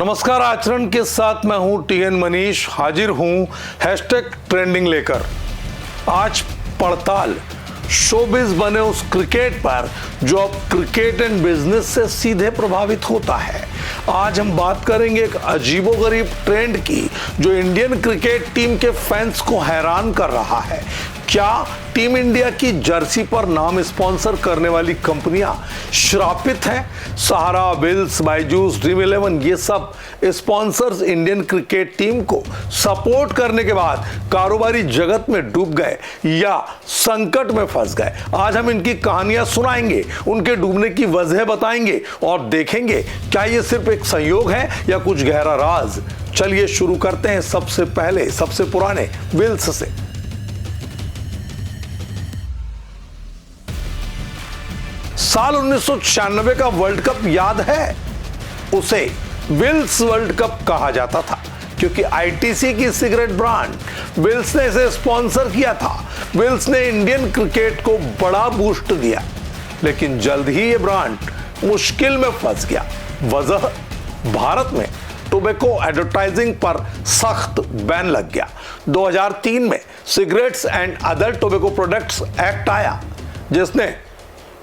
नमस्कार, आचरण के साथ मैं हूं टीएन मनीष, हाजिर हूं हैशटैग ट्रेंडिंग लेकर। आज पड़ताल शोबिज बने उस क्रिकेट पर जो अब क्रिकेट एंड बिजनेस से सीधे प्रभावित होता है। आज हम बात करेंगे एक अजीबोगरीब ट्रेंड की जो इंडियन क्रिकेट टीम के फैंस को हैरान कर रहा है। क्या टीम इंडिया की जर्सी पर नाम स्पॉन्सर करने वाली कंपनियां श्रापित हैं? सहारा, विल्स, बायजूस, ड्रीम11 ये सब स्पॉन्सर्स इंडियन क्रिकेट टीम को सपोर्ट करने के बाद कारोबारी जगत में डूब गए या संकट में फंस गए। आज हम इनकी कहानियां सुनाएंगे, उनके डूबने की वजह बताएंगे और देखेंगे क्या ये सिर्फ एक संयोग है या कुछ गहरा राज। चलिए शुरू करते हैं सबसे पहले सबसे पुराने विल्स से। साल 1996 का वर्ल्ड कप याद है? उसे विल्स वर्ल्ड कप कहा जाता था क्योंकि आईटीसी की सिगरेट ब्रांड विल्स ने इसे स्पॉन्सर किया था। विल्स ने इंडियन क्रिकेट को बड़ा बूस्ट दिया, लेकिन जल्द ही ये ब्रांड मुश्किल में फंस गया। वजह, भारत में टोबैको एडवर्टाइजिंग पर सख्त बैन लग गया। 2003 में cigarettes and other tobacco products act आया जिसने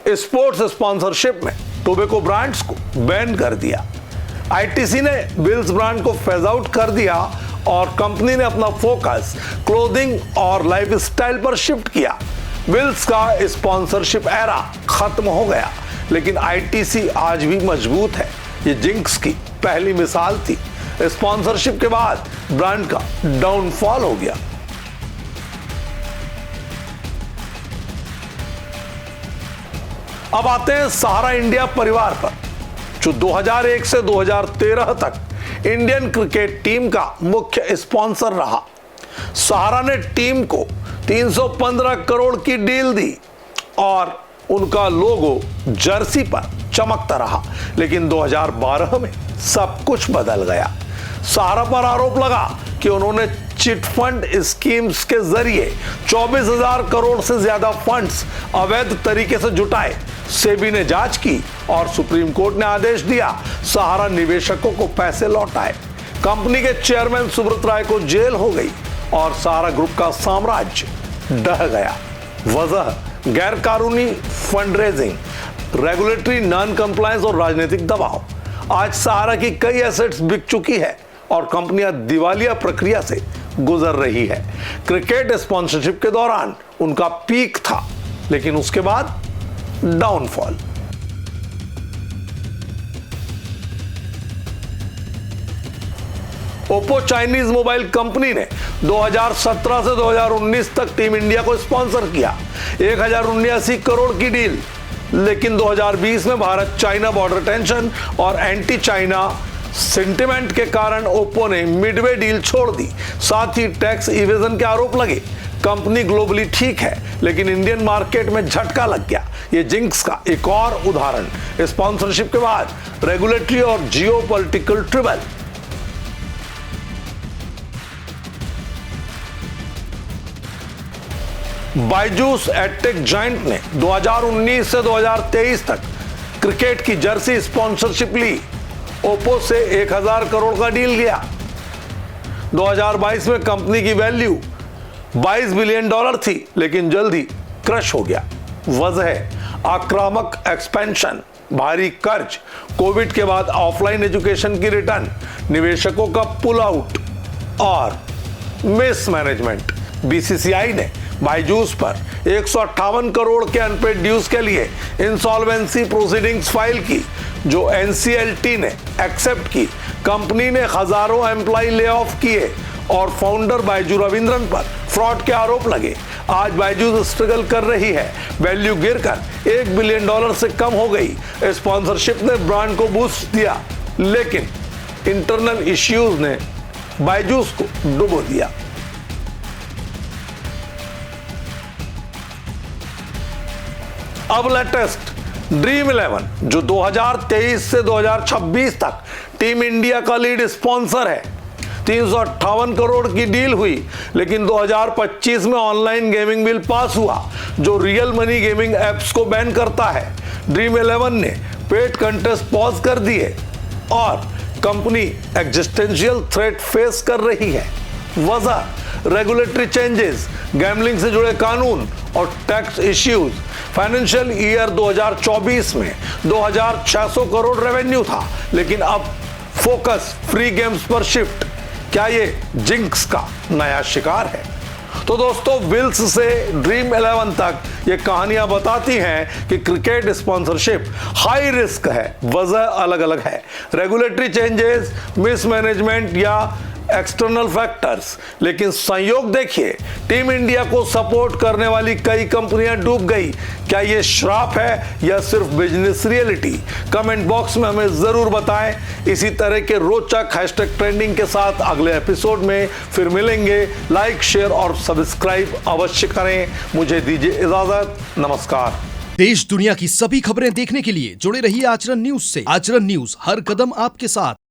स्पोर्ट्स स्पॉन्सरशिप में टोबैको ब्रांड्स को बैन कर दिया। आईटीसी ने विल्स ब्रांड को फेज आउट कर दिया और कंपनी ने अपना फोकस क्लोथिंग और लाइफस्टाइल पर शिफ्ट किया। विल्स का स्पॉन्सरशिप एरा खत्म हो गया, लेकिन आईटीसी आज भी मजबूत है। ये जिंक्स की पहली मिसाल थी। स्पॉन्सरशिप के बाद ब्रांड का डाउनफॉल हो गया। अब आते हैं सहारा इंडिया परिवार पर, जो 2001 से 2013 तक इंडियन क्रिकेट टीम का मुख्य स्पॉन्सर रहा। सहारा ने टीम को 315 करोड़ की डील दी और उनका लोगो जर्सी पर चमकता रहा, लेकिन 2012 में सब कुछ बदल गया। सहारा पर आरोप लगा कि उन्होंने चिट फंड स्कीम्स के जरिए 24,000 करोड़ से ज्यादा फंड्स अवैध तरीके से जुटाए। सेबी ने जांच की और सुप्रीम कोर्ट ने आदेश दिया, सहारा निवेशकों को पैसे लौटाए। कंपनी के चेयरमैन सुब्रत राय को जेल हो गई और सहारा ग्रुप का साम्राज्य ढह गया। वजह, गैरकानूनी फंडरेजिंग, रेगुलेटरी नॉन कंप्लायंस और राजनीतिक दबाव। आज सहारा की कई एसेट्स बिक चुकी है और कंपनियां दिवालिया प्रक्रिया से गुजर रही है। क्रिकेट स्पॉन्सरशिप के दौरान उनका पीक था, लेकिन उसके बाद downfall. Oppo Chinese mobile company ने 2017 से 2019 तक टीम इंडिया को स्पॉन्सर किया, 1079 करोड़ की डील। लेकिन 2020 में भारत चाइना बॉर्डर टेंशन और एंटी चाइना सेंटिमेंट के कारण ओप्पो ने मिडवे डील छोड़ दी। साथ ही टैक्स इवेजन के आरोप लगे। कंपनी ग्लोबली ठीक है, लेकिन इंडियन मार्केट में झटका लग गया। ये जिंक्स का एक और उदाहरण। स्पॉन्सरशिप के बाद रेगुलेटरी और geopolitical trouble. Byju's edtech giant ने 2019 से 2023 तक क्रिकेट की जर्सी स्पॉन्सरशिप ली। ओप्पो से 1000 करोड़ का डील लिया। 2022 में कंपनी की वैल्यू $22 बिलियन थी, लेकिन जल्दी क्रश हो गया। वजह, आक्रामक एक्सपेंशन, भारी कर्ज, कोविड के बाद ऑफलाइन एजुकेशन की रिटर्न, निवेशकों का पुल आउट और मिसमैनेजमेंट। बीसीसीआई ने बायजूस पर 158 करोड़ के अनपेड ड्यूज के लिए इंसॉल्वेंसी प्रोसीडिंग्स फाइल की, जो एनसीएलटी ने एक्सेप्ट की। कंपनी ने हजारों एम्प्लॉय ले ऑफ किए और फाउंडर बायजू रविंद्रन पर फ्रॉड के आरोप लगे। आज बायजूस स्ट्रगल कर रही है, वैल्यू गिरकर $1 बिलियन से कम हो गई। स्पॉन्सरशिप ने ब्रांड को बूस्ट दिया, लेकिन इंटरनल इश्यूज ने बायजूस को डुबो दिया। अब लेटेस्ट ड्रीम11, जो 2023 से 2026 तक टीम इंडिया का लीड स्पॉन्सर है। 358 करोड़ की डील हुई, लेकिन 2025 में ऑनलाइन गेमिंग बिल पास हुआ जो रियल मनी गेमिंग एप्स को बैन करता है। ड्रीम11 ने पेड कंटेस्ट पॉज कर दिए और कंपनी एग्जिस्टेंशियल थ्रेट फेस कर रही है। वजह रेगुलेटरी चेंजेस, गैम्बलिंग से जुड़े कानून और टैक्स इश्यूज। फाइनेंशियल ईयर 2024 में 2600 करोड़ रेवेन्यू था, लेकिन अब फोकस फ्री गेम्स पर शिफ्ट। क्या ये जिंक्स का नया शिकार है? तो दोस्तों, विल्स से ड्रीम 11 तक ये कहानियां बताती हैं कि क्रिकेट स्पॉन्सरशिप हाई रिस्क है। वजह अलग अलग है, रेगुलेटरी चेंजेस, मिसमैनेजमेंट या एक्सटर्नल फैक्टर्स। लेकिन संयोग देखिए, टीम इंडिया को सपोर्ट करने वाली कई कंपनियां डूब गई। क्या ये श्राप है या सिर्फ बिजनेस रियलिटी? कमेंट बॉक्स में हमें जरूर बताएं। इसी तरह के रोचक हैशटैग ट्रेंडिंग के साथ अगले एपिसोड में फिर मिलेंगे। लाइक, शेयर और सब्सक्राइब अवश्य करें। मुझे दीजिए इजाजत। नमस्कार। देश दुनिया की सभी खबरें देखने के लिए जुड़े रहिए आचरण न्यूज से। आचरण न्यूज, हर कदम आपके साथ।